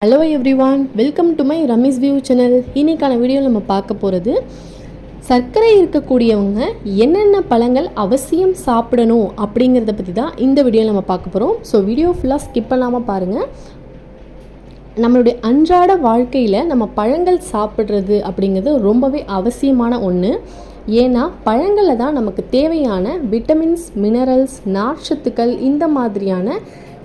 Hello everyone, welcome to my Ramesh view channel. இன்னைக்கான வீடியோவில் நம்ம பார்க்க போகிறது சர்க்கரை இருக்கக்கூடியவங்க என்னென்ன பழங்கள் அவசியம் சாப்பிடணும் அப்படிங்கிறத பற்றி தான் இந்த வீடியோவில் நம்ம பார்க்க போகிறோம். ஸோ வீடியோ ஃபுல்லாக ஸ்கிப் பண்ணாமல் பாருங்கள். நம்மளுடைய அன்றாட வாழ்க்கையில் நம்ம பழங்கள் சாப்பிட்றது அப்படிங்கிறது ரொம்பவே அவசியமான ஒன்று. ஏன்னா பழங்களில் தான் நமக்கு தேவையான விட்டமின்ஸ், மினரல்ஸ், நார்ச்சத்துக்கள் இந்த மாதிரியான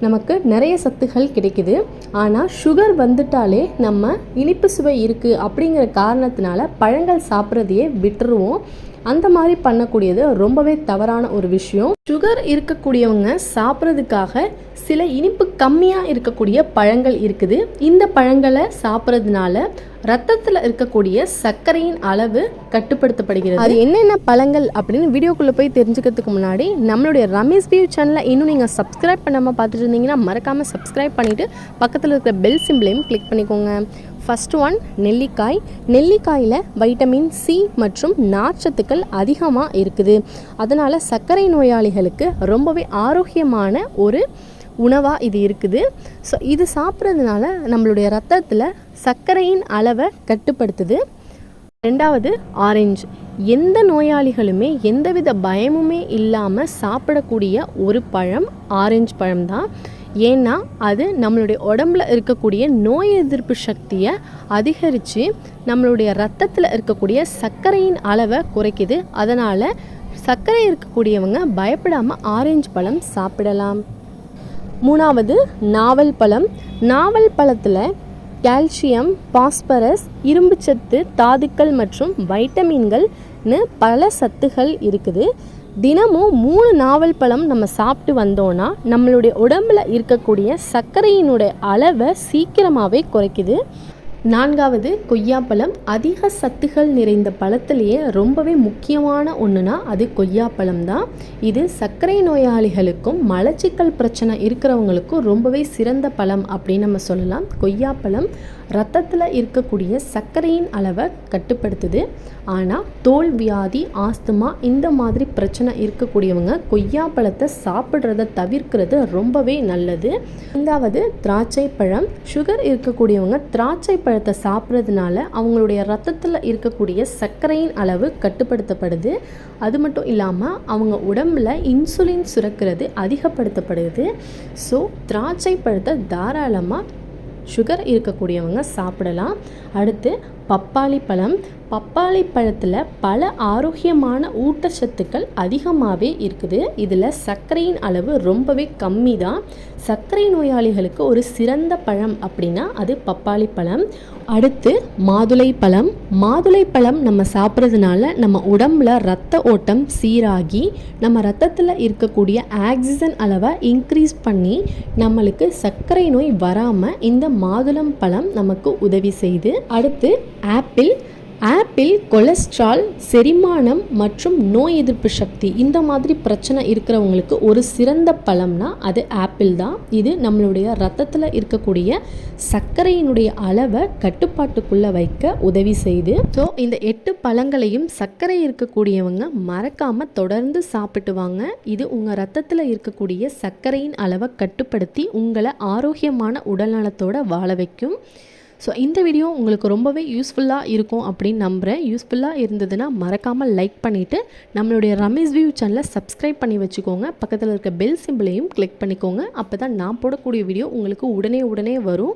நமக்கு நிறைய சத்துக்கள் கிடைக்குது. ஆனால் சுகர் வந்துட்டாலே நம்ம இனிப்பு சுவை இருக்குது அப்படிங்கிற காரணத்தினால பழங்கள் சாப்பிட்றதையே விட்டுருவோம். அந்த மாதிரி பண்ணக்கூடியது ரொம்பவே தவறான ஒரு விஷயம். சுகர் இருக்கக்கூடியவங்க சாப்பிட்றதுக்காக சில இனிப்பு கம்மியாக இருக்கக்கூடிய பழங்கள் இருக்குது. இந்த பழங்களை சாப்பிட்றதுனால ரத்தத்தில் இருக்கக்கூடிய சர்க்கரையின் அளவு கட்டுப்படுத்தப்படுகிறது. அது என்னென்ன பழங்கள் அப்படின்னு வீடியோக்குள்ளே போய் தெரிஞ்சுக்கிறதுக்கு முன்னாடி நம்மளுடைய ரமேஷ் வியூ சேனலை இன்னும் நீங்கள் சப்ஸ்கிரைப் பண்ணாமல் பார்த்துட்டு இருந்தீங்கன்னா மறக்காமல் சப்ஸ்கிரைப் பண்ணிவிட்டு பக்கத்தில் இருக்கிற பெல் சிம்பிளையும் கிளிக் பண்ணிக்கோங்க. ஃபர்ஸ்ட் ஒன் நெல்லிக்காய். நெல்லிக்காயில் வைட்டமின் சி மற்றும் நார்ச்சத்துக்கள் அதிகமாக இருக்குது. அதனால் சர்க்கரை நோயாளிகளுக்கு ரொம்பவே ஆரோக்கியமான ஒரு உணவாக இது இருக்குது. ஸோ இது சாப்பிட்றதுனால நம்மளுடைய ரத்தத்தில் சர்க்கரையின் அளவை கட்டுப்படுத்துது. ரெண்டாவது ஆரஞ்சு. எந்த நோயாளிகளுமே எந்தவித பயமுமே இல்லாமல் சாப்பிடக்கூடிய ஒரு பழம் ஆரஞ்சு பழம் தான். ஏன்னா அது நம்மளுடைய உடம்புல இருக்கக்கூடிய நோய் எதிர்ப்பு சக்தியை அதிகரித்து நம்மளுடைய ரத்தத்தில் இருக்கக்கூடிய சர்க்கரையின் அளவை குறைக்குது. அதனால் சர்க்கரை இருக்கக்கூடியவங்க பயப்படாமல் ஆரஞ்சு பழம் சாப்பிடலாம். மூணாவது நாவல் பழம். நாவல் பழத்தில் கால்சியம், பாஸ்பரஸ், இரும்புச்சத்து, தாதுக்கள் மற்றும் வைட்டமின்கள்னு பல சத்துகள் இருக்குது. தினமும் 3 நாவல் பழம் நம்ம சாப்பிட்டு வந்தோன்னா நம்மளுடைய உடம்பில் இருக்கக்கூடிய சர்க்கரையினுடைய அளவை சீக்கிரமாகவே குறைக்குது. நான்காவது கொய்யாப்பழம். அதிக சத்துகள் நிறைந்த பழத்திலேயே ரொம்பவே முக்கியமான ஒன்றுனா அது கொய்யாப்பழம் தான். இது சர்க்கரை நோயாளிகளுக்கும் மலச்சிக்கல் பிரச்சனை இருக்கிறவங்களுக்கும் ரொம்பவே சிறந்த பழம் அப்படின்னு நம்ம சொல்லலாம். கொய்யாப்பழம் ரத்தத்தில் இருக்கக்கூடிய சர்க்கரையின் அளவை கட்டுப்படுத்துது. ஆனால் தோல் வியாதி, ஆஸ்துமா இந்த மாதிரி பிரச்சனை இருக்கக்கூடியவங்க கொய்யாப்பழத்தை சாப்பிட்றத தவிர்க்கிறது ரொம்பவே நல்லது. ஐந்தாவது திராட்சை பழம். சுகர் இருக்கக்கூடியவங்க திராட்சை பழத்தை சாப்பிட்றதுனால அவங்களுடைய ரத்தத்தில் இருக்கக்கூடிய சர்க்கரையின் அளவு கட்டுப்படுத்தப்படுது. அது மட்டும் இல்லாமல் அவங்க உடம்பில் இன்சுலின் சுரக்கிறது அதிகப்படுத்தப்படுது. ஸோ திராட்சை பழத்தை தாராளமாக சுகர் இருக்கக்கூடியவங்க சாப்பிடலாம். அடுத்து பப்பாளி பழம். பப்பாளி பழத்தில் பல ஆரோக்கியமான ஊட்டச்சத்துக்கள் அதிகமாகவே இருக்குது. இதில் சர்க்கரையின் அளவு ரொம்பவே கம்மி தான். சர்க்கரை நோயாளிகளுக்கு ஒரு சிறந்த பழம் அப்படின்னா அது பப்பாளி பழம். அடுத்து மாதுளை பழம். மாதுளை பழம் நம்ம சாப்பிட்றதுனால நம்ம உடம்புல ரத்த ஓட்டம் சீராகி நம்ம ரத்தத்தில் இருக்கக்கூடிய ஆக்சிஜன் அளவை இன்க்ரீஸ் பண்ணி நம்மளுக்கு சர்க்கரை நோய் வராமல் இந்த மாதுளம் பழம் நமக்கு உதவி செய்யுது. அடுத்து ஆப்பிள். ஆப்பிள் கொலஸ்ட்ரால், செரிமானம் மற்றும் நோய் எதிர்ப்பு சக்தி இந்த மாதிரி பிரச்சனை இருக்கிறவங்களுக்கு ஒரு சிறந்த பழம்னா அது ஆப்பிள் தான். இது நம்மளுடைய ரத்தத்தில் இருக்கக்கூடிய சர்க்கரையினுடைய அளவை கட்டுப்பாட்டுக்குள்ளே வைக்க உதவி செய்யுது. ஸோ இந்த 8 பழங்களையும் சர்க்கரை இருக்கக்கூடியவங்க மறக்காமல் தொடர்ந்து சாப்பிட்டு வாங்க. இது உங்கள் ரத்தத்தில் இருக்கக்கூடிய சர்க்கரையின் அளவை கட்டுப்படுத்தி உங்களை ஆரோக்கியமான உடல்நலத்தோடு வாழ வைக்கும். ஸோ இந்த வீடியோ உங்களுக்கு ரொம்பவே யூஸ்ஃபுல்லாக இருக்கும் அப்படின்னு நம்புகிறேன். யூஸ்ஃபுல்லாக இருந்ததுன்னா மறக்காமல் லைக் பண்ணிவிட்டு நம்மளுடைய ரமேஷ் வியூ சேனலை சப்ஸ்கிரைப் பண்ணி வச்சுக்கோங்க. பக்கத்தில் இருக்க பெல் சிம்பிளையும் கிளிக் பண்ணிக்கோங்க. அப்போ தான் நான் போடக்கூடிய வீடியோ உங்களுக்கு உடனே வரும்.